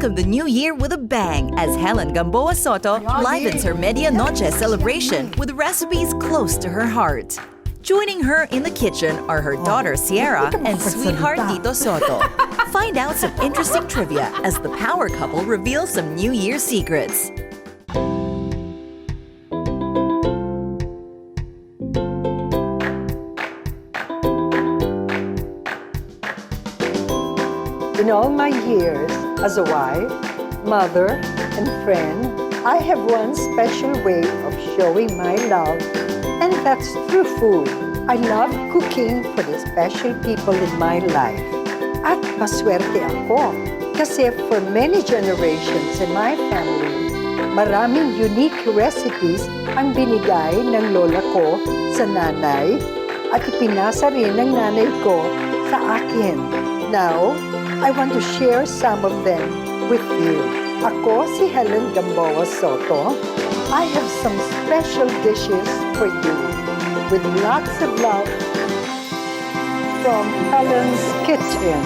welcome the new year with a bang as Helen Gamboa Soto livens her Media Noche celebration with recipes close to her heart. Joining her in the kitchen are her daughter Sierra and sweetheart Tito Soto. Find out some interesting trivia as the power couple reveals some New Year secrets. In all my years as a wife, mother, and friend, I have one special way of showing my love, and that's through food. I love cooking for the special people in my life. At maswerte ako kasi for many generations in my family, maraming unique recipes ang binigay ng lola ko sa nanay at ipinasa rin ng nanay ko sa akin. Now, I want to share some of them with you. Ako si Helen Gamboa Soto. I have some special dishes for you with lots of love from Helen's Kitchen.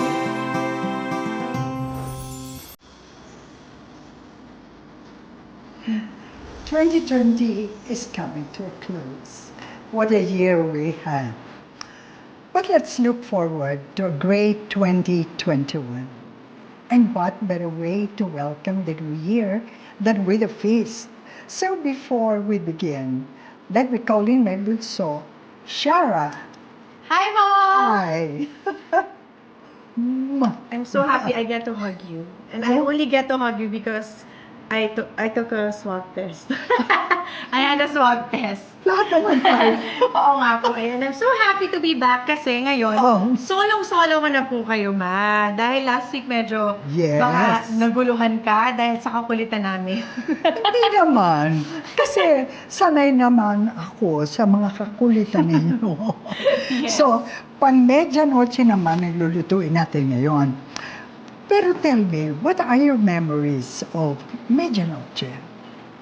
"2020 is coming to a close. What a year we had. But let's look forward to a great 2021. And what better way to welcome the new year than with a feast? So before we begin, let me call in my bunso, Shara. Hi, Mom! Hi. I'm so happy I get to hug you. And I only get to hug you because I took a swab test. I had a swab test. Lahat naman tayo. Oo nga po. And I'm so happy to be back kasi ngayon, solong-solo ko na po kayo, Ma. Dahil last week medyo Yes. baka naguluhan ka dahil sa kakulitan namin. Hindi naman. Kasi sanay naman ako sa mga kakulitan ninyo. Yes. So, pang medianoche naman ang lulutuin natin ngayon. Pero tell me, what are your memories of medianoche?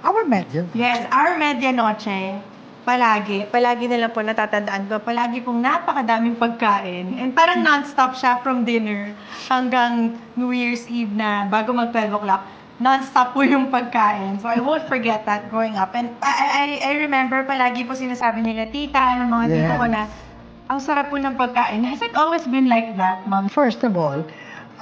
Our medianoche. Yes, our medianoche, palagi na lang po natatandaan ko, palagi pong napakadaming pagkain. And parang non-stop siya from dinner hanggang New Year's Eve na bago mag-12 o'clock. Non-stop po yung pagkain. So I won't forget that growing up. And I remember palagi po sinasabi nila, tita, ng mga tito ko na, ang sarap po ng pagkain. Has it always been like that, Mom? First of all,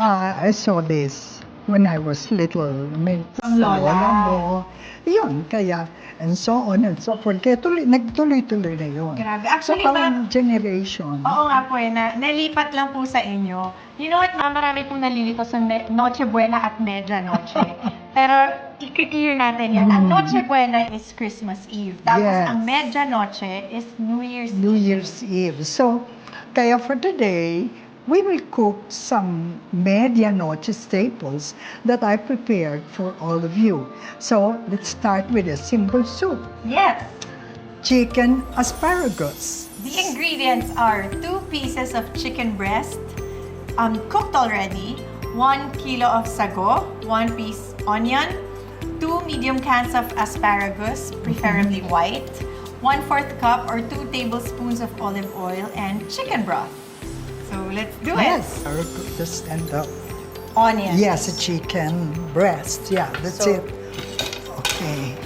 I saw this when I was little. May Ang lola. mo. Yun, kaya, and so on and so forth. Kaya nagtuloy-tuloy na yun. Grabe. So, Actually, parang generation. Oo nga po nalipat lang po sa inyo. You know what, Ma'am, marami pong nalilito sa Noche Buena at Medianoche. Pero, i-clear natin yan. Ang Noche Buena is Christmas Eve. Tapos, Yes. ang Medianoche is New Year's New Eve. Year's Eve. So, kaya for today, we will cook some medianoche staples that I prepared for all of you. So, let's start with a simple soup. Yes. Chicken asparagus. The ingredients are 2 pieces of chicken breast, cooked already, 1 kilo of sago, 1 piece onion, 2 medium cans of asparagus, preferably white, 1/4 cup or 2 tablespoons of olive oil, and chicken broth. So let's do it. Yes. Just stand up. Onions. Yes, a chicken breast. Yeah, that's So- it. Okay.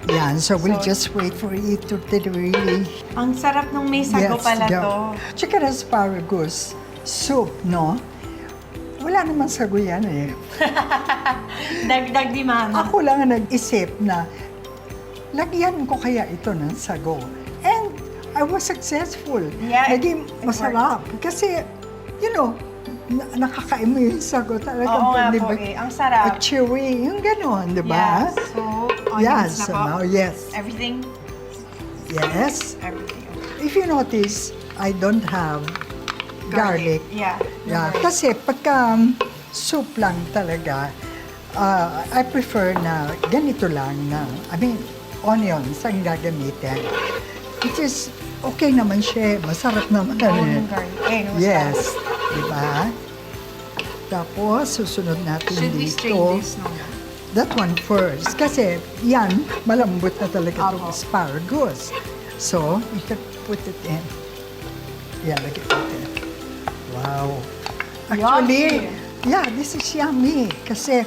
Yan, so we'll just wait for it to really... Ang sarap nung may sago pala go. to. Chicken asparagus soup, no? Wala naman sago yan eh. Dagdag di Mama. Ako lang ang nag-isip na lagyan ko kaya ito ng sago. And I was successful. Yeah, Naging it masarap. Kasi, you know, nakakain mo yung sago talagang Oo nga pwede po ba- eh. Ang sarap. chewy, yung gano'n, di ba? Yeah. So, onions Yes, na so po. now, yes. Everything? Yes. Everything. If you notice, I don't have garlic. Yeah. Yeah, kasi pagka soup lang talaga, I prefer na ganito lang na, onions ang gagamitin. It is okay naman siya, masarap naman. Yung garlic. Eh, no, Yes, di ba? Tapos, susunod natin Should we dito. strain this no? That one first. Kasi yan, malambot na talaga itong Opo. asparagus. So, you can put it in. Yan, lagay natin. Wow. Actually, Yeah, this is yummy. Kasi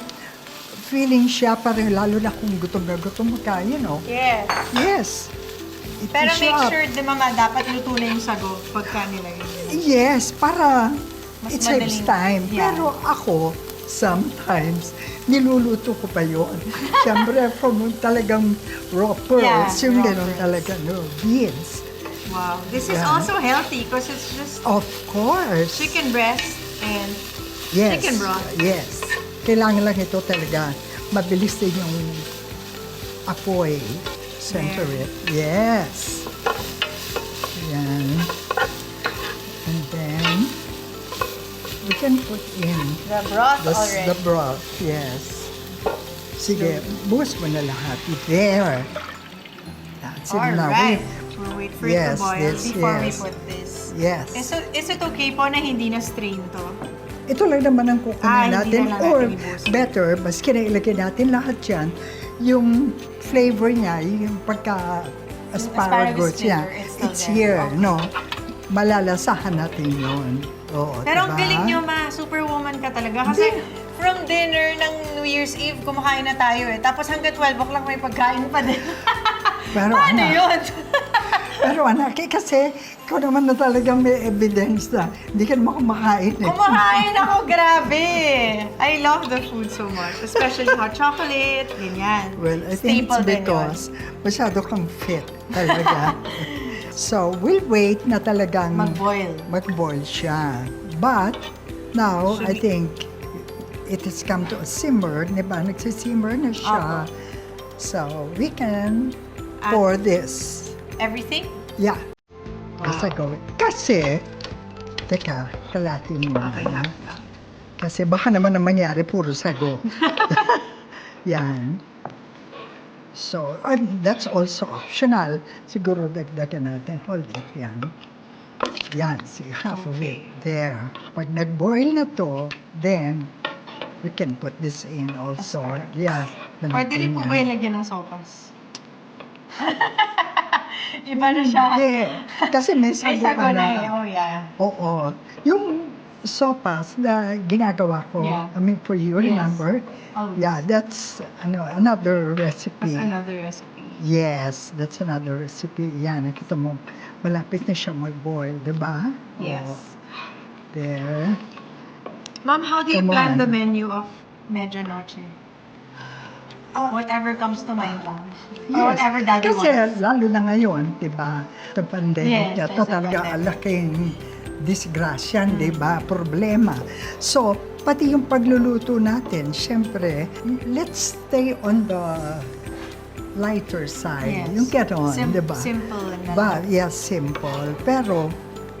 feeling siya parang lalo na kung gutom na gutom ka, you know. Yes. Yes. It Pero is make up. sure, di mama, dapat luto na yung sago pagka nilagay nila. Yes, para Mas it saves madaling- time. yeah. Pero ako, sometimes, niluluto ko pa yun. Siyempre, from talagang raw pearls, Yeah, yung raw gano'n pearls. talaga, no, beans. Wow. This is Yeah. also healthy because it's just Of course. chicken breast and Yes. chicken broth. Yes. Kailangan lang ito talaga. Mabilis din yung apoy. Siyempre. Yes. Yan. And then, we can put in the broth already. the broth. Yes. Sige, buhos mo na lahat. There. That's it now. Alright. We'll wait for it Yes, to boil this, before we yes. put this. Yes. Is it okay po na hindi na strain to? Ito lang naman ang kukunin Hindi natin. na lang Or natin ibuhos. better, maski na ilagay natin lahat yan, yung flavor niya, yung pagka-asparagus asparagus niya, flavor, it's it's still there. here, no? Malalasahan natin yun. Oo, Pero ang diba? galing nyo, ma. Superwoman ka talaga. Kasi from dinner ng New Year's Eve, kumakain na tayo eh. Tapos hanggang 12 o'clock may pagkain pa din. Pero Paano anak, yun? Pero anak, kasi ikaw naman na talagang may evidence na hindi ka naman kumakain eh. Kumakain ako, grabe. I love the food so much. Especially hot chocolate, ganyan. Well, I think Staple it's din yun. because masyado kang fit talaga. So, we'll wait na talagang Mag-boil. mag-boil siya. But, now, Should I think it has come to a simmer, di ba? Nagsisimmer na siya. So, we can pour this. Everything? Yeah. Basta gawin. Kasi, teka, kalatin mo. Okay. ha? Kasi baka naman na mangyari puro sago. Yan. So, that's also optional. Siguro dagdagan natin. Hold it. Yan. Yan. See, half of it. There. Pag nag-boil na to, then, we can put this in also. Yeah. Pwede rin po ba ilagyan ng sopas? Iba na siya. Hindi. Kasi may Ay, sago sago ka na eh. na. Oh, yeah. Oo. Yung sopas na ginagawa ko, Yeah. I mean for you, Yes. remember? Always. Yeah, that's another recipe. That's another recipe. Yes, that's another recipe. Yan, nakita mo, malapit na siya mag-boil, di ba? Yes. Oo. There. Ma'am, how do you Come plan on. the menu of Medianoche? Whatever comes to mind lang. Or whatever daddy Kasi wants. lalo na ngayon, di ba? Sa pandemic, Yes, ito there's a talaga pandemic. alaking disgrasya, di ba? Problema. So, pati yung pagluluto natin, syempre, let's stay on the lighter side. Yes. Yung gano'n, di ba? Simple and Yes, simple. Pero,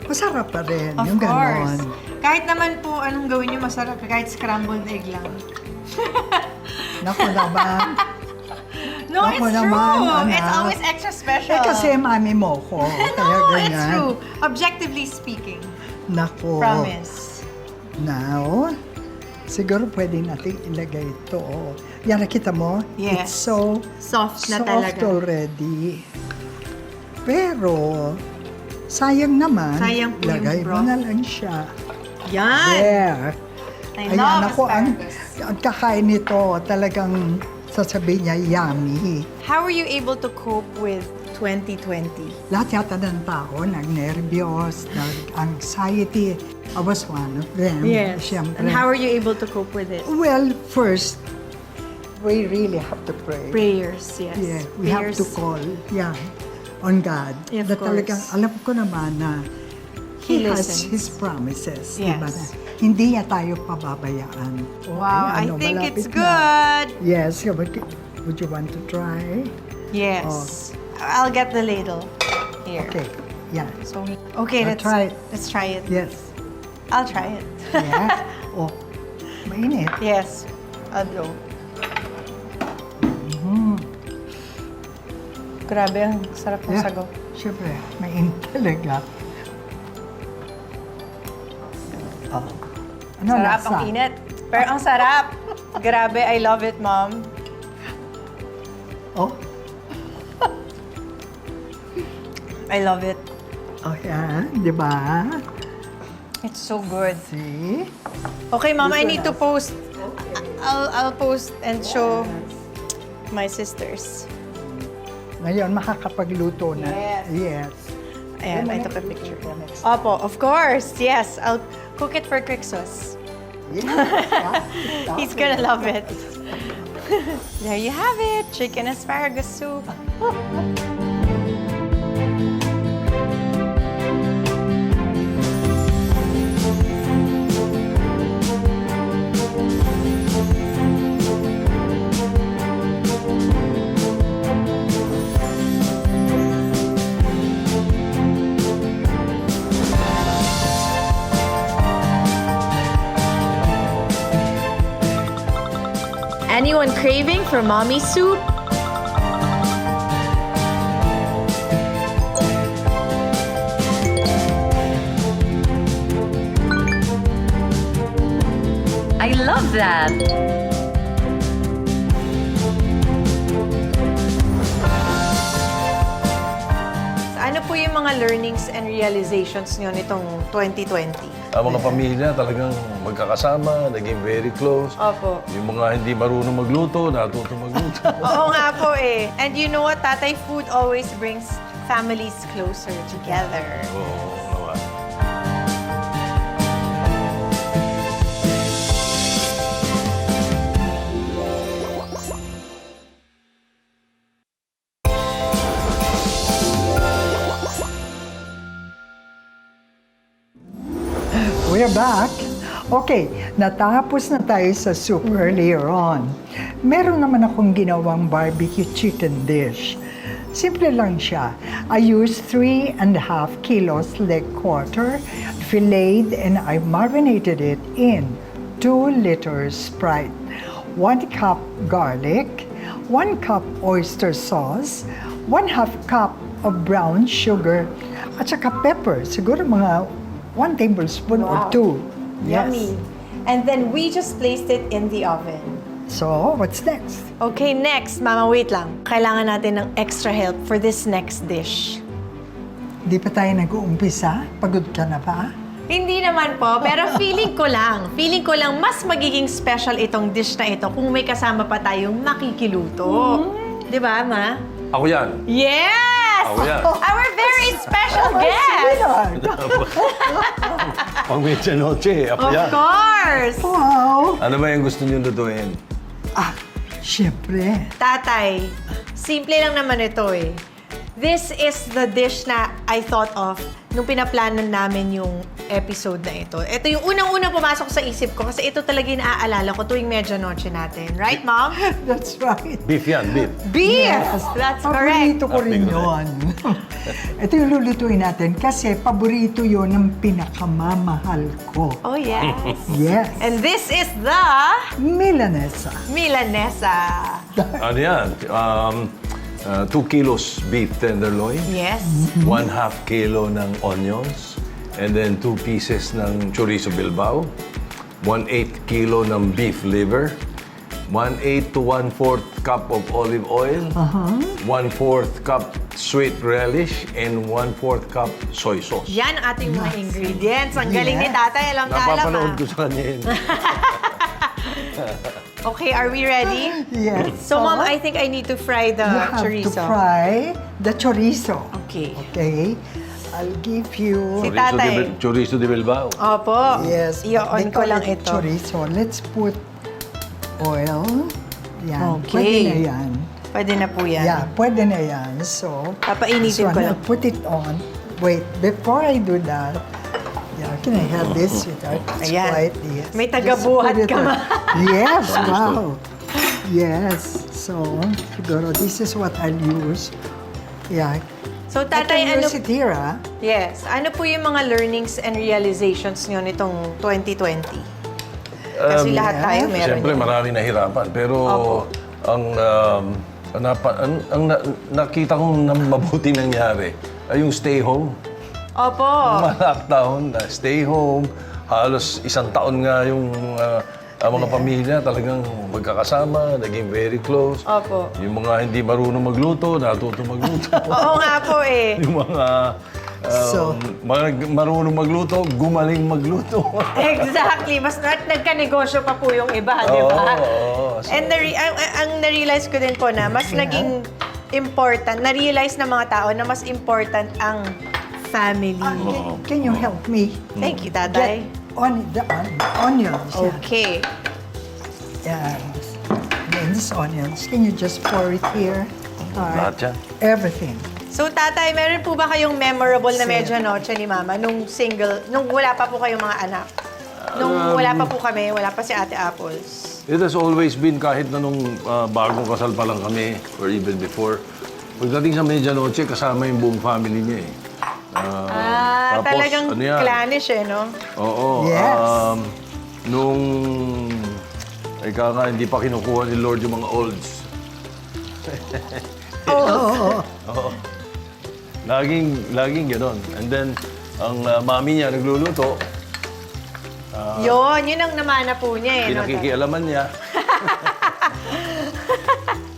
masarap pa rin. Of yung course. gano'n. Kahit naman po anong gawin nyo masarap, kahit scrambled egg lang. Naku naman. No, Ako it's naman, true. anak. It's always extra special. Kasi mami mo ko. Kaya No, ganyan. it's true. Objectively speaking. Naku. Promise. Now, siguro pwede natin ilagay ito. Yan, nakita mo? Yes. It's so Soft na soft talaga. already. Pero, sayang naman. Sayang po yung lagay mo broth. na lang siya. Yan! There. I Ayan, love ako, asparagus. ang kakain nito, talagang sasabihin niya, yummy. How are you able to cope with 2020? Lahat yata ng tao, nag-nervyos, nag-anxiety. I was one of them. Siyempre. And how are you able to cope with it? Well, first, we really have to pray. Prayers, yes. Yeah, we have to call, on God. Yeah, of na talagang, course. alam ko naman na He He has listens. His promises. Yes. Diba na? Hindi niya tayo pababayaan. Wow, Okay, I think it's malapit na. good. Yes, would you want to try? Yes. I'll get the ladle here. Okay, yeah. So, okay, I'll try it. let's try it. Yes. I'll try it. Yeah. Oh, mainit. Yes. I'll go. Grabe, ang sarap ng Yeah. sago. Siyempre, mainit talaga. Oh. Ano Sarap, lasa? ang init. Pero ang sarap. Grabe, I love it, Mom. Oh, I love it. oh yan, di ba? It's so good. See? Okay, Mom, I need to post. I'll post and show my sisters. Ngayon, makakapagluto na. Yes. Yes. Ayan, I took a picture. Opo, of course. Yes, I'll cook it for Crixos. Yes. He's gonna love it. There you have it, chicken asparagus soup. Anyone craving for mommy soup? I love that! Ano po yung mga learnings and realizations niyo nitong 2020? Ang mga pamilya talagang magkakasama, naging very close. Opo. Yung mga hindi marunong magluto, natuto magluto. Oo nga po eh. And you know what? Tatay food always brings families closer together. Oo naman. We're back. Okay, natapos na tayo sa soup earlier on. Meron naman akong ginawang barbecue chicken dish. Simple lang siya. I used 3.5 kilos leg quarter, filleted, and I marinated it in 2 liters Sprite, 1 cup garlic, 1 cup oyster sauce, 1/2 cup of brown sugar, at saka pepper. Siguro mga 1 tablespoon or 2. Yes. Yummy. And then we just placed it in the oven. So, what's next? Okay, next. Mama, wait lang. Kailangan natin ng extra help for this next dish. Di pa tayo nag-uumpisa? Pagod ka na ba? Hindi naman po, pero feeling ko lang mas magiging special itong dish na ito kung may kasama pa tayong makikiluto. Di ba, Ma? Ako yan. Yes! Ako yan. Our very special guest! Sweetheart! Pang medianoche, ako Of yan. course! Wow! Ano ba yung gusto niyo lutuin? Ah, syempre. Tatay, simple lang naman ito eh. This is the dish na I thought of nung pinaplanan namin yung episode na ito. Ito yung unang-unang pumasok sa isip ko kasi ito talaga yung naaalala ko tuwing medianoche natin. Right, Mom? That's right. Beef yan, beef. Beef! Yes. That's correct. Paborito ko rin yun. Ito yung lulutuin natin kasi paborito yun ng pinakamamahal ko. Oh, yes. Yes. And this is the Milanesa. Milanesa. Ano yan? 2 kilos beef tenderloin. Yes. 1/2 kilo ng onions. And then 2 pieces ng chorizo Bilbao. 1/8 kilo ng beef liver. 1/8 to 1/4 cup of olive oil. 1/4 cup sweet relish. And 1/4 cup soy sauce. Yan ang ating mga ingredients. Ang galing ni Yes. Tatay. Alam na alam Napapanood ah. ko sa kanya yun. Okay, are we ready? Yes. So, Mom, I think I need to fry the You have chorizo. to fry the chorizo. Okay. Okay? I'll give you... Si Tatay. Chorizo de Bilbao. Opo. Yes. I-on they ko call lang it ito. Chorizo. Let's put oil. Yan. Okay. Pwede na yan. Pwede na po yan. Yeah, pwede na yan. So, Papainitin ko lang. I'll put it on. Wait, before I do that, yeah, can I have this, sweetheart? It's Ayan. quite, yes. May Just tagabuhat put it ka, on. Ma. Yes, wow. Yes. So, siguro, this is what I'll use. Yeah. So, I Tatay, can ano... use it here, ah. Yes. Ano po yung mga learnings and realizations nyo nitong 2020? Kasi lahat tayo meron Siyempre, yan. maraming nahirapan. Pero Opo. ang nakita kong mabuti nangyari ay yung stay home. Opo. Lockdown, stay home. Halos 1 taon nga yung ang mga pamilya talagang magkakasama, naging very close. Opo. Yung mga hindi marunong magluto, natuto magluto. Oo nga po eh. Yung mga Marunong magluto, gumaling magluto. Exactly. Mas nagka-negosyo pa po yung iba, di ba? Oo. And ang na-realize ko din po na mas naging important, na-realize ng mga tao na mas important ang family. Can you help me? Thank you, Tatay. The onions. Okay. Yeah. And these onions, can you just pour it here? Lahat yan. Everything. So, Tatay, meron po ba kayong memorable na medianoche ni Mama nung wala pa po kayong mga anak? Nung wala pa po kami, wala pa si Ate Apples. It has always been kahit na nung bagong kasal pa lang kami or even before. Pagdating sa medianoche, kasama yung buong family niya eh. Tapos, Talagang ano yan? clannish eh, no? Oo. Yes. Nung ika nga, hindi pa kinukuha ni Lord yung mga olds. Oo. Laging gano'n. And then, ang mami niya nagluluto, Yun ang namana po niya eh. no, Tatay? pinakikialaman niya.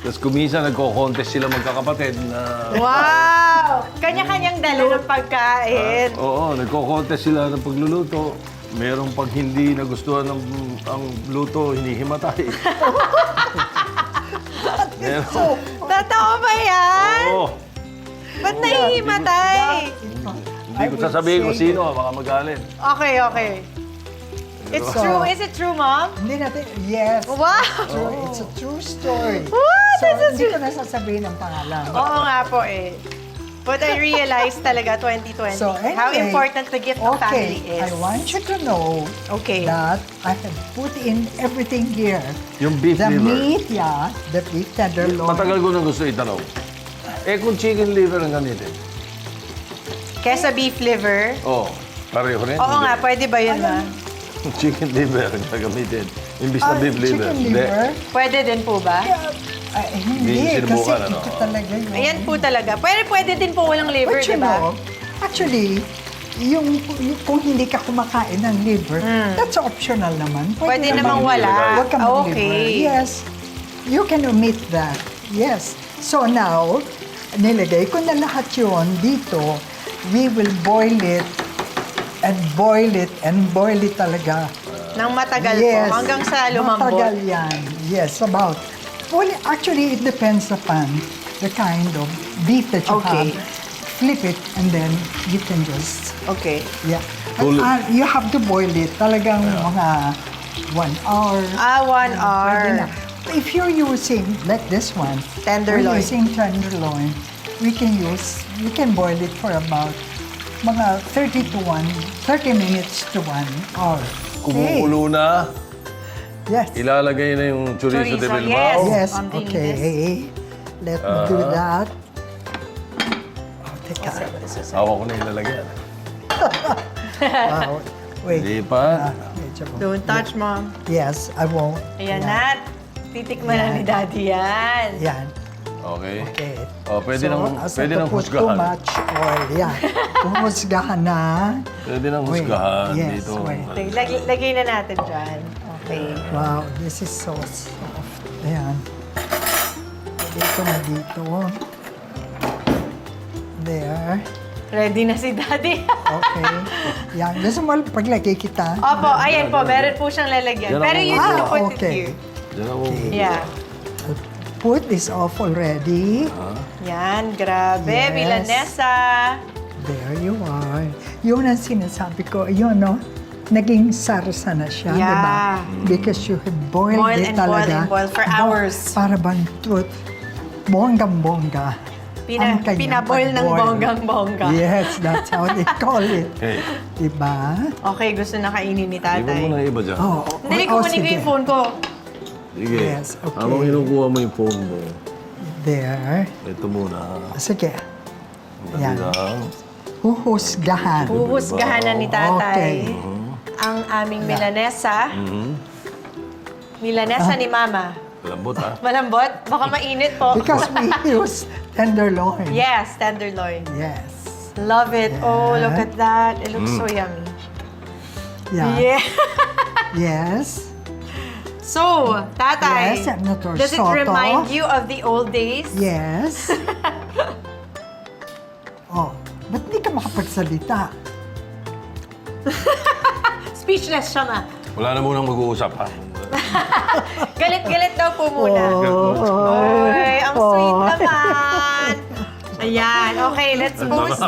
Tapos kuminsan nagko-contest sila magkakapatid na... Wow! Kanya-kanyang dala ng pagkain. Oo, nagko-contest sila ng pagluluto. Merong pag hindi nagustuhan ng ang luto, hinihimatay. Meron. Totoo ba yan? Oo. Ba't nahihimatay? Hindi ko sasabihin kung sino, baka magalit. Okay. It's true. Is it true, Mom? Hindi natin, yes. Wow! It's a true story. What? So, This is hindi ko na sasabihin ang pangalan. Oo nga po eh. But I realized talaga 2020 So, how anyway, important the gift of family is. I want you to know Okay. that I have put in everything here. Yung beef The liver. meat, the beef tenderloin. Matagal ko na gusto itanong. Eh kung chicken liver ang gamitin? Kesa beef liver. Oo. Pareho rin? Oo nga, pwede ba yun, Ma? Chicken liver ang gagamitin. Imbis na beef liver. Chicken liver? Pwede din po ba? Hindi, Hindi kasi sinubukan, ano? ito talaga yun. Ayan po talaga. Pwede din po walang liver, But you di ba? know, actually, kung hindi ka kumakain ng liver, that's optional naman. Pwede namang wala. Huwag ka mag-liver. Okay. Yes, you can omit that. Yes. So now, nilagay ko na lahat yun dito. We will boil it and boil it and boil it talaga. Nang matagal po, hanggang sa lumambot. Matagal yan. Yes, about. Well, actually, it depends upon the kind of beef that you Okay. have. Flip it and then you can just, Okay. yeah. Cool. You have to boil it talagang mga 1 hour. 1 hour. Pwede na. If you're using, like this one, Tenderloin. we're using tenderloin, we can boil it for about mga 30 minutes to 1 hour. Kumukulo na, Yes. ilalagay na yung chorizo de Bilbao. yes. Yes, I'm doing okay. Let me do that. Oh, teka. Hawak ko na ilalagyan. Wow. Wait. Hindi pa. Medyo. Don't touch, Mom. Yes, I won't. Ayan na. Titikman na ni Daddy yan. Yan. Okay. Okay. Oh, pwede nang as pwede not nang to put too husgahan. much oil. Yan. Kung husgahan na. Pwede nang Wait, husgahan yes, dito. wait. Lagay na natin dyan. Okay. Wow, this is so soft. Ayan. Dito na dito. There. Ready na si Daddy. Okay. Yan. Gusto mo paglagay kita? Opo, ayan po. Meron po siyang lalagyan. Yan Pero ako. you need to put it okay. here. Diyan ako. Yeah. Put this off already. Yan, grabe. Yes. Milanesa. There you are. Yun ang sinasabi ko. Yun, no? Naging sarsa na siya, Yeah. di ba? Because you have boiled Boil it and boil talaga. and boil for hours. Para bang bonggang-bongga. Ang kanyang Pinaboil ng pag-boil. bonggang-bongga. Yes, that's how they call it. Hey, Diba? Okay, gusto na kainin ni iba mo Tatay. na iba dyan. Oh, Hindi, kukunin ko sige. yung phone ko. Sige. Yes, okay. Habang kinukuha mo yung phone mo, There. ito muna. Sige. Dali Yan. lang. Huhusgahan. Huhusgahan na ni Tatay. Okay. Ang aming milanesa. Milanesa ni Mama. Lambot ha. Malambot? Baka mainit po. Because we use tenderloin. Yes, tenderloin. Yes. Love it. Oh, Yeah. look at that. It looks so yummy. Yeah. Yeah. Yes. So, Tatay, Yes, Senator does it Soto. remind you of the old days? Yes. Oh, ba't di ka makapagsalita. Speechless siya ma. Wala na munang mag-uusap, ha? Galit-galit daw po muna. Oy, ang sweet naman. Ayan, okay, let's post.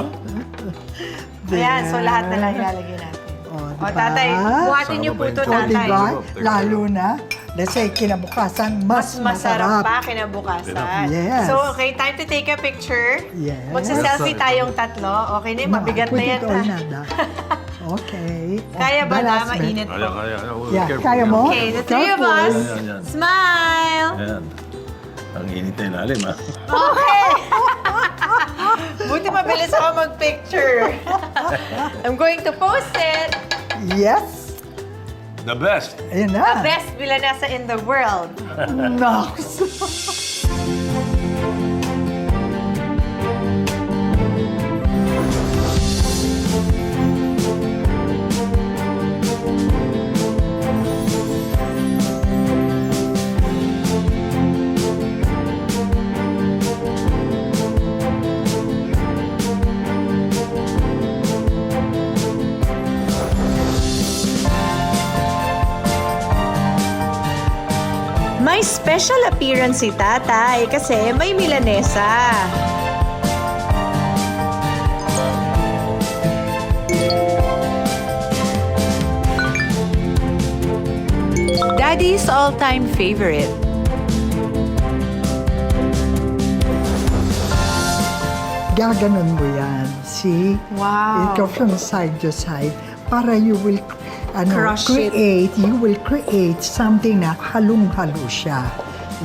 Ayan, so lahat na lang ilalagay natin. O, tatay, buhatin niyo po ito, O, tatay. diba? Lalo na, let's say, kinabukasan, mas Masarap masarap. pa kinabukasan. Yes. So, okay, time to take a picture. Yes. Magsa-selfie tayong tatlo. Okay na yun, mabigat na yan. Put it all nada. Okay. Kaya ba na? Last bit. Mainit Kaya, po. kaya. Yeah, Careful, kaya mo? careful. Okay, the three of Careful. us. Yan. Smile! Ayan. Ang init na ilalim, ha? Okay! Buti mabilis ako mag-picture. I'm going to post it. Yes. The best. Ayun The na. best Milanesa in the world. Nox. May special appearance si tatay kasi may Milanesa. Daddy's all-time favorite. Gaganon mo yan. See? Wow. Ikaw from side to side para you will Crush it. you will create something na halong-halo siya.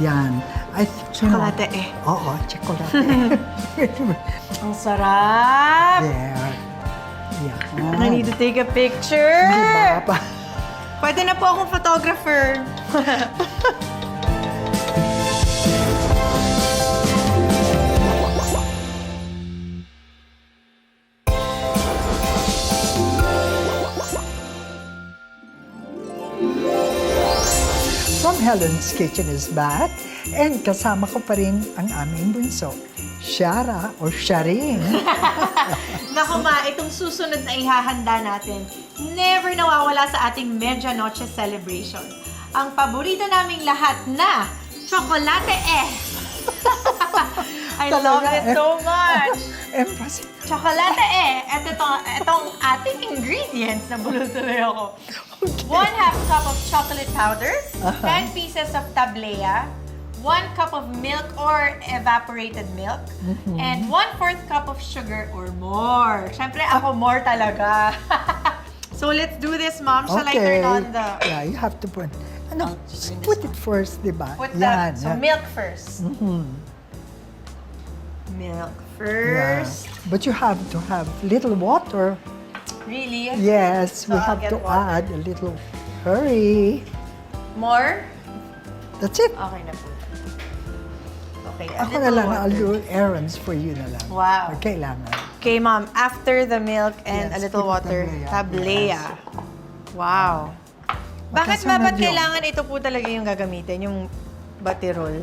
Yan. I think, Chocolate eh. Oo, chocolate. Ang sarap! There. Yan. I need to take a picture. Diba? Pwede na po akong photographer. From Helen's Kitchen is back. And kasama ko pa rin ang aming bunso, Shara o Sharing. Naku ma, itong susunod na ihahanda natin, never nawawala sa ating Medianoche celebration. Ang paborito naming lahat na chocolate eh. I love Talaga, it so much. Emphasis. Chocolate eh. At itong ating ingredients na bulutuloy ako. 1/2 cup of chocolate powder, 10 pieces of tablea, 1 cup of milk or evaporated milk, and 1/4 cup of sugar or more. Siyempre, ako more talaga. So, let's do this, Mom. Shall I turn on the... Yeah, you have to put... just put it first, diba? Put Yan, the... So, yan. milk first. Milk Yeah. first. But you have to have little water. Really? Yes, we So, I'll have get to water. add a little. Hurry. More? That's it. Okay na po. Okay, a Ako na little lang, water. I'll do errands for you na lang. Wow. Pag kailangan. Okay, Mom. After the milk and Yes, a little put water, tablea. tablea. Wow. Bakit Magkasunod ba ba't yun. kailangan ito po talaga yung gagamitin, yung batirol?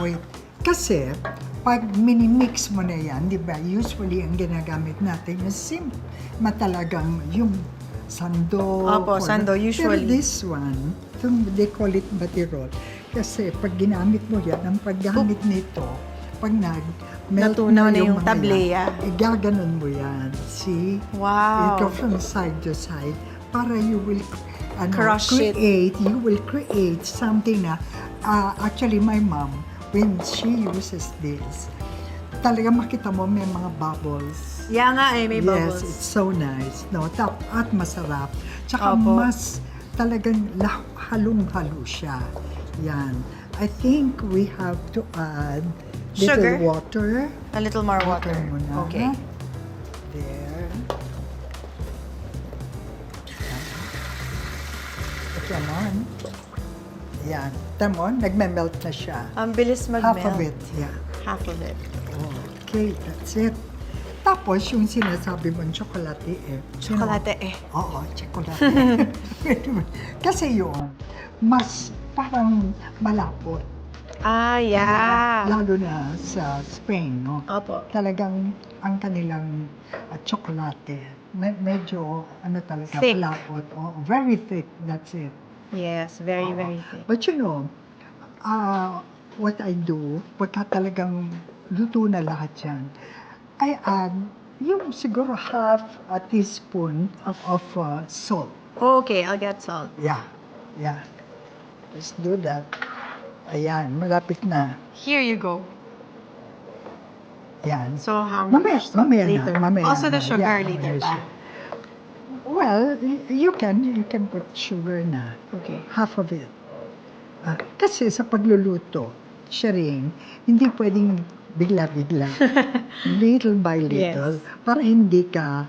Wait. Kasi, pag minimix mo na yan, di ba, usually ang ginagamit natin yung matalagang yung sando. Opo, sando, usually. Pero this one, they call it batirol. Kasi pag ginamit mo yan, ang paggamit nito, pag nag-melt Natunaw na yung mga tablea. yan, igaganon mo yan. See? Wow. Ikaw from side to side para you will Crush it. you will create something na actually my mom when she uses this talaga makita mo may mga bubbles. Yeah nga eh, may bubbles. Yes, it's so nice. No, at masarap. Tsaka Opo. mas talagang halong-halo siya. Yan. I think we have to add Sugar? little water. A little more water. Muna. Okay. There. Come on. Yan. Tamo, nagme-melt na siya. Ang bilis mag-melt. Half of it. Yeah. Half of it. Okay, that's it. Tapos, yung sinasabi mong chocolate eh. Chocolate eh. Oo, chocolate. Kasi yun, mas parang malapot. Yeah. Lalo na sa Spain, no? Opo. Talagang ang kanilang tsokolate, medyo ano talaga, Thick. malapot. Oh, very thick, that's it. Yes, very, very thick. But you know, what I do, pagka talagang luto na lahat yan, I add yung siguro half a teaspoon of salt. Okay, I'll get salt. Yeah, yeah. Let's do that. Ayan, malapit na. Here you go. Yan. So how Mamaya, much? mamaya Later. na, mamaya Also the na. sugar Yeah, later yes. pa. Well, you can put sugar na. Okay. Half of it. Kasi sa pagluluto, siya rin, hindi pwedeng bigla-bigla. Little by little. Yes. Para hindi ka,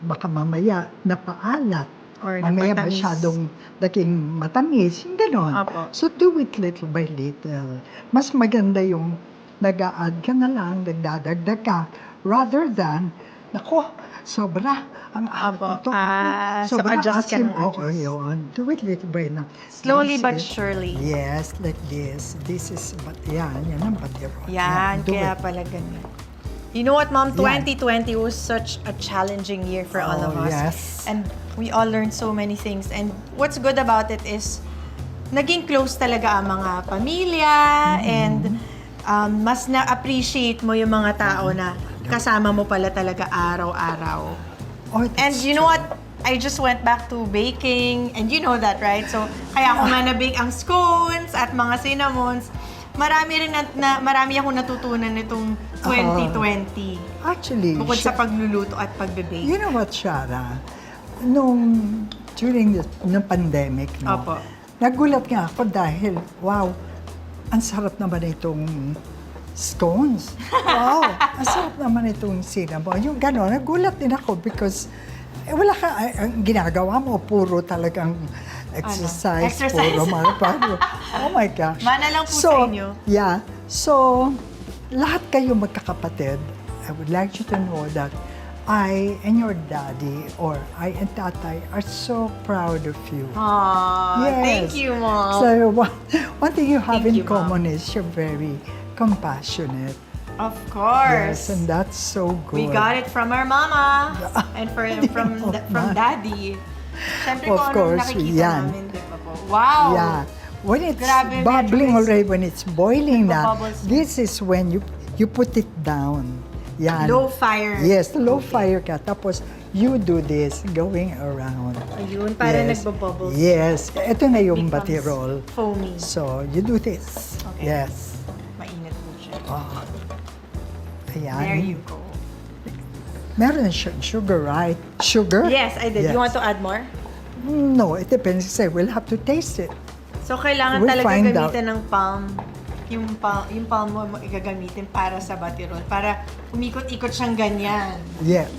baka mamaya, napaalat. Or Mamaya napatamis. masyadong naging matamis. Yung ganon. Apo. So do it little by little. Mas maganda yung nag-a-add ka na lang, nagdadagdag ka, rather than, naku, sobra. Ang Apo. ito, So sobrang adjust ka asim. na, Oo, adjust. yun. Do it little by little. Slowly This but is- surely. Yes, like this. This is, yan ang batiro. Yan, do kaya it. pala ganyan. You know what, Mom? Yan. 2020 was such a challenging year for all of Oh, us. yes. And we all learned so many things. And what's good about it is, naging close talaga ang mga pamilya and mas na-appreciate mo yung mga tao na kasama mo pala talaga araw-araw. Oh, And that's you know true. what? I just went back to baking, and you know that, right? So, kaya ako manabig ang scones at mga cinnamons. Marami akong natutunan nitong 2020. Actually, Bukod sa pagluluto at pagbe-bake. you know what, Shara? During the pandemic, no? Opo. Nagulat nga ako dahil, wow, ang sarap naman itong scones. Wow, ang sarap naman itong cinnamon. Yung gano'n, nagulat din ako because wala ka, ang ginagawa mo, puro talagang exercise, Exercise. puro marapado. Oh my gosh. Mana lang po sa inyo. Yeah. So, lahat kayo magkakapatid, I would like you to know that I and your daddy or I and tatay are so proud of you. Aww, thank you, Mom. So, one thing you have Thank in you, Mom. common is you're very compassionate. Of course. Yes, and that's so good. We got it from our mama and from Mama. daddy. Siyempre Of kung anong course, nakikita yan. namin, di ba po? Wow! Yeah. When it's Grabe, bubbling medyo already, when it's boiling na, Nagbabubbles. this is when you put it down. Yan. Low fire. Yes, low Okay. fire ka. Tapos, you do this, going around. Ayun, para Yes. nagbabubbles. Yes. Ito na yung Becomes batirol. Foamy. So, you do this. Okay. Yes. Mainit po siya. Oh. Ayan. There you go. Meron na sugar, right? Sugar? Yes, I did. Yes. You want to add more? No, it depends. Kasi we'll have to taste it. So, kailangan We'll talaga find gamitin ng palm. Yung palm mo igagamitin para sa batirol. Para umikot-ikot siyang ganyan. Yes.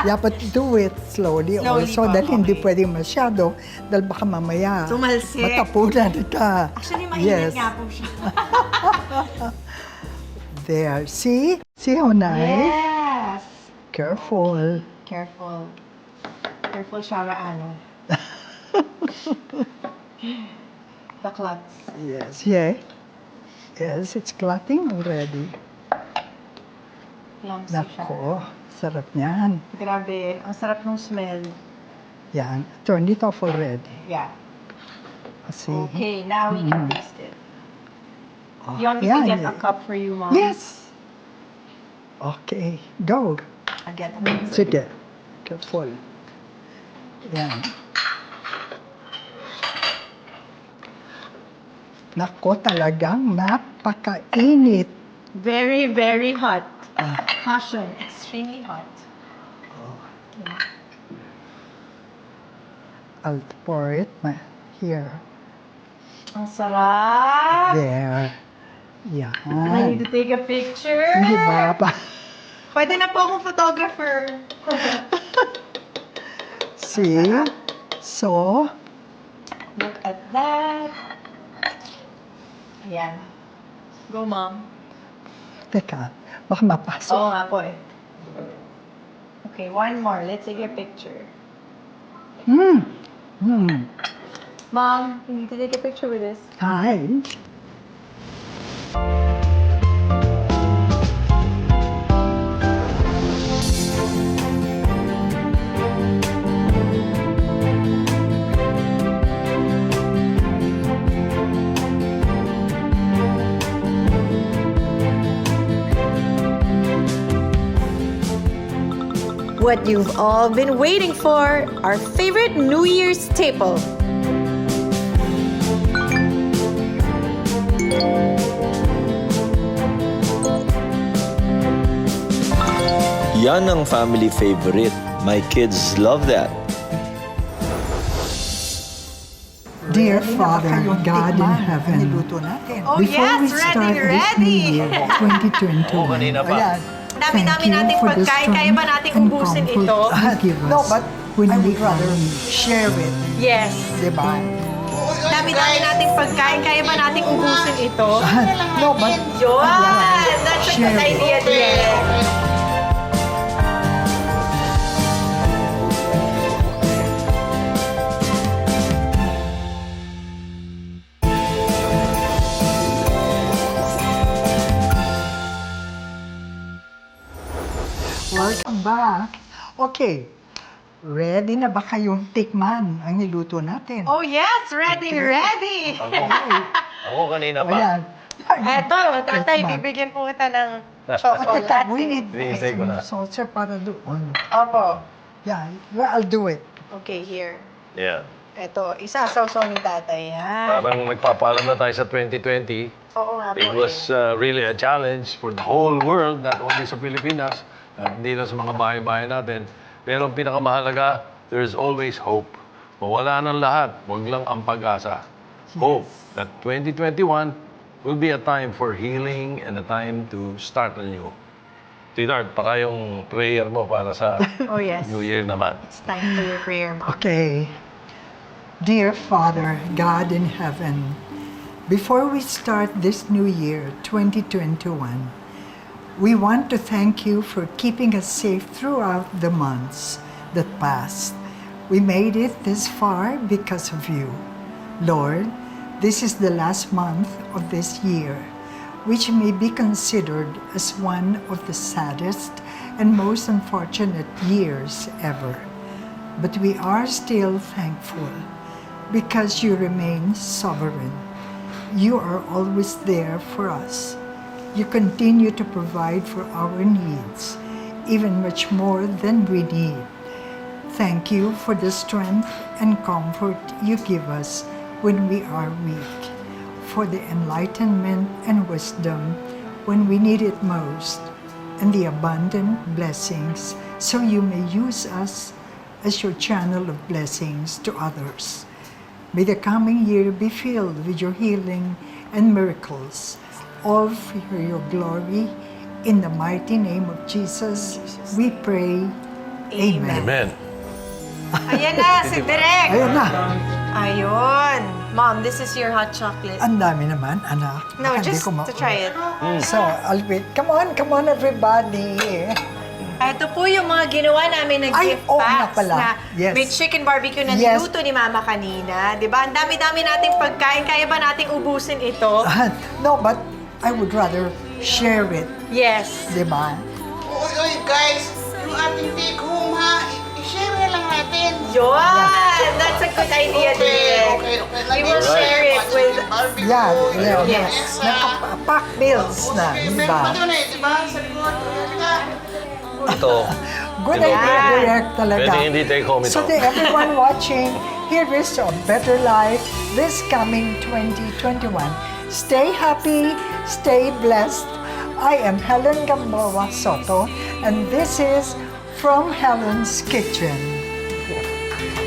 Yeah, but do it slowly, Slowly also. pa, Dahil hindi okay. pwedeng masyado. Dahil baka mamaya Tumalsik. matapunan ka. Actually, mainit Yes. nga po siya. There. See? See how nice? Yes! Careful. Careful. Careful, Shara Ano. The clots. Yes. Yeah. Yes, it's clotting already. Clumsy siya. Nako, sarap niyan. Grabe. Ang sarap ng smell. Yan. Turn it off already. Yeah. See? Okay, now we can taste it. Oh, You want me yan, to get yeah. a cup for you, Mom? Yes. Okay. Go. I'll get one. Sige. Careful. Yan. Nako, talagang napakainit. Very, very hot. Ah. Passion. Extremely hot. I'll pour it here. Ang sarap! There. I Yan. need to take a picture. Hindi ba? Pwede na po akong photographer. See? So, Look at that. Ayan. Go, Mom. teka, baka mapasok. Oo nga po eh. Okay, one more. Let's take a picture. Hmm. Mom, you need to take a picture with this. Hi. What you've all been waiting for, our favorite New Year's staple. Yan ang family favorite. My kids love that. Dear Father, God in heaven, Oh before we yes, start ready, this new ready! year, 2021, kanina pa. ayan, Dami-dami thank you nating for the pagkain. Kaya ba strength nating and ubusin comfort ito? you give us No, but when I we would rather are weak. share it, Yes. di ba? Dami-dami nating pagkain. Kaya ba nating ubusin ito? No, but Yun! That's a good idea, dear. welcome back. Okay, ready na ba kayong tikman ang niluto natin? Oh yes, ready, ready! Ako kanina pa. Ayan. Eto, tatay, Yes, ma'am. bibigyan po kita ng Teka, we need Hinihintay ko na. saucer para doon. Opo. Yeah, well, I'll do it. Okay, here. Yeah. Eto, isasaw-saw ni tatay, ha? Parang nagpapaalam na tayo sa 2020. Oo nga po It was really a challenge for the whole world, not only sa Pilipinas, at hindi lang sa mga bahay-bahay natin. Pero ang pinakamahalaga, there's always hope. Mawala ng lahat, huwag lang ang pag-asa. Hope that 2021 will be a time for healing and a time to start anew. Sweetheart, baka yung prayer mo para sa Oh yes. New Year naman. It's time for your prayer, Mom. Okay. Dear Father, God in heaven, before we start this new year, 2021, we want to thank you for keeping us safe throughout the months that passed. We made it this far because of you. Lord, this is the last month of this year, which may be considered as one of the saddest and most unfortunate years ever. But we are still thankful because you remain sovereign. You are always there for us. You continue to provide for our needs, even much more than we need. Thank you for the strength and comfort you give us when we are weak, for the enlightenment and wisdom when we need it most, and the abundant blessings so you may use us as your channel of blessings to others. May the coming year be filled with your healing and miracles, all for your glory. In the mighty name of Jesus, we pray. Amen. Amen. Ayan na, si Direk! Ayun na. Ayun. Mom, this is your hot chocolate. Ang dami naman, anak. No, Baka hindi just ko ma- to try it. So, I'll wait. Come on, everybody. Ito po yung mga ginawa namin na Ay, gift oo nga packs pala. na Yes. may chicken barbecue na Yes. niluto ni Mama kanina. Di ba? Ang dami-dami nating pagkain. Kaya ba nating ubusin ito? No, but I would rather share it, Yes. di ba? Uy, guys, yung ating take home ha, i-share na lang natin. Yun! That's a good idea, Direk. Okay. We will share it with... Yeah, yeah. Yes. Nakapack meals na, di Meron ba? pa doon eh, di ba? Sa likod. Halika. Ito, Good Ito. idea, direct talaga. pwede hindi take home ito. So to everyone watching, here is a better life this coming 2021. Stay happy, stay blessed. I am Helen Gamboa Soto, and this is From Helen's Kitchen.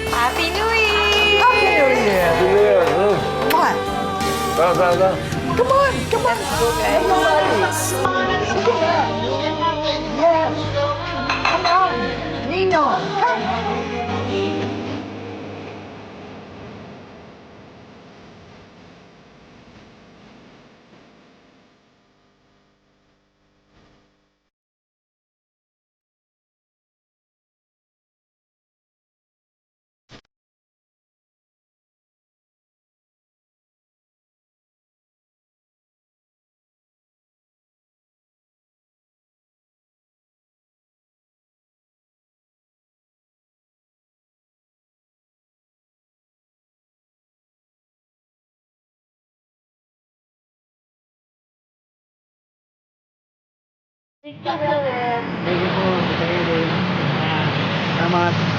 Happy New Year! Happy New Year! Come on, come on, come on. Everybody. Sige na. Yes. Come on, Nino, come. Thank you po. Thank you din. Salamat.